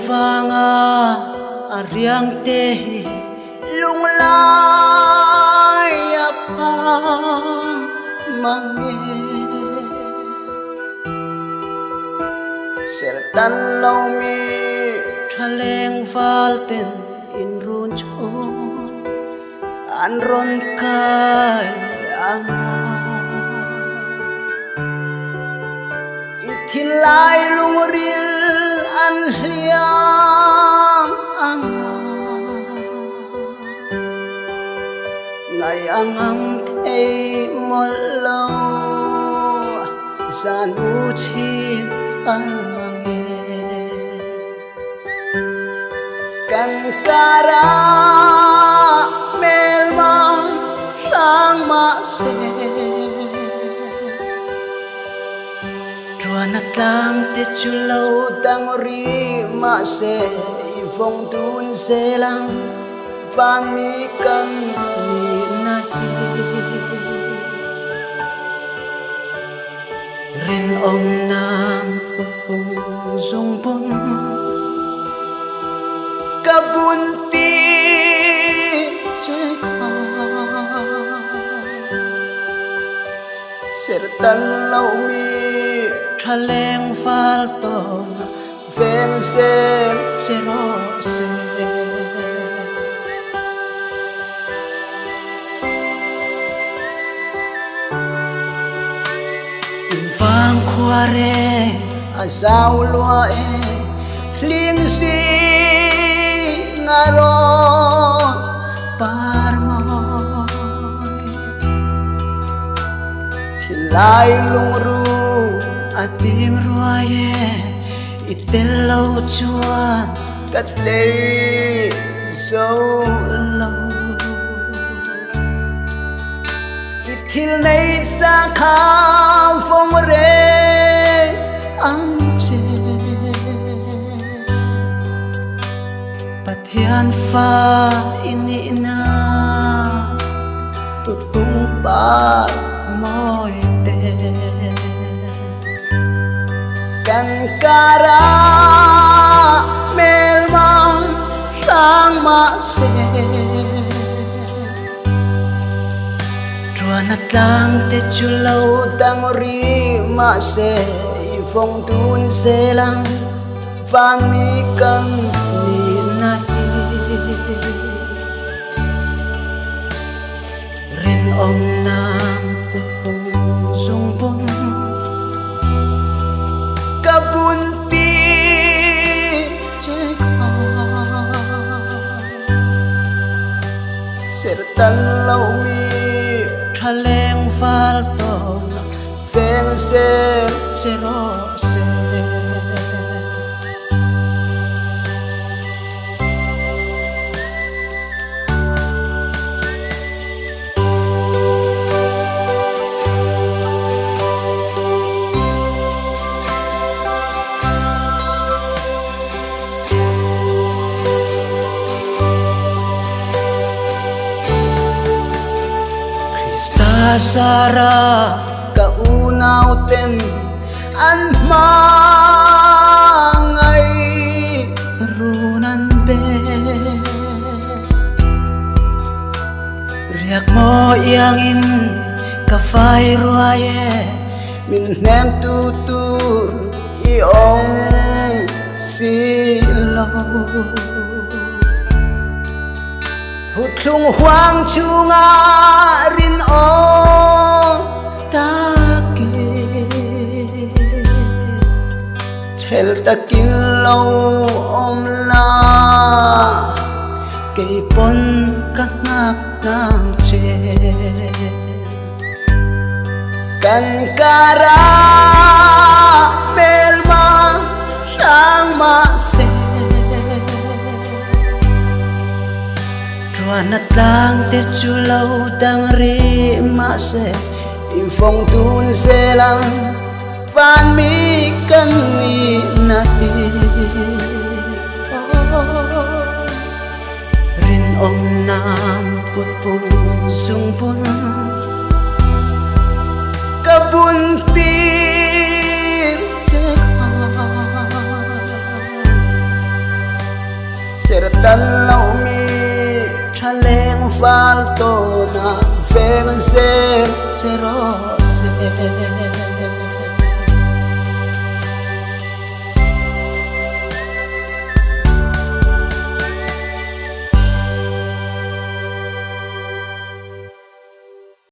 vanga ariang tehi lung lai apa mange sertan lau mi thaleng valten in run cho an ron kai anga ithin lai lung ril an hliang anga ngày ang thấy một lâu gian u chín ang kan kara melma sang ma se truan atlang te chulau tang ri ma se phong tun se lang van mi kan ni nahi rin om nam hung dung bun kabunti cekha sertan lau mi thaleng fal ton veng sel sero se vang khoare azau lua e ling si ngaros parmoy hilai lungru atim ruaye itelau chuan katlei zo lâu ithil nei sa khao phong re ang Pathian fa ini na thut hung ba moi te kan kara melma sang ma se truan atlang te chulau tang ri ma se phong tun se lang van mi kan ni nahi rin om nam hung dung bun kabunti cekha sertan lau mi thaleng fal ton veng sel sero se Sara ka unaw ten an mangai runan be riak mo yangin ka fai ruaye min nem tutur iong silo thut lung hoang chunga rin ong taki chel takin lâu om la cây pon các ngạc ngang trên kan kara melma sang ma se truan atlang te chulau tang ri ma se im phong tun se lang van mi kan ni nahi rin om nam put hung dung bun kabunti cekha Sertan lau mi Chaleng falto na Feng sen Serose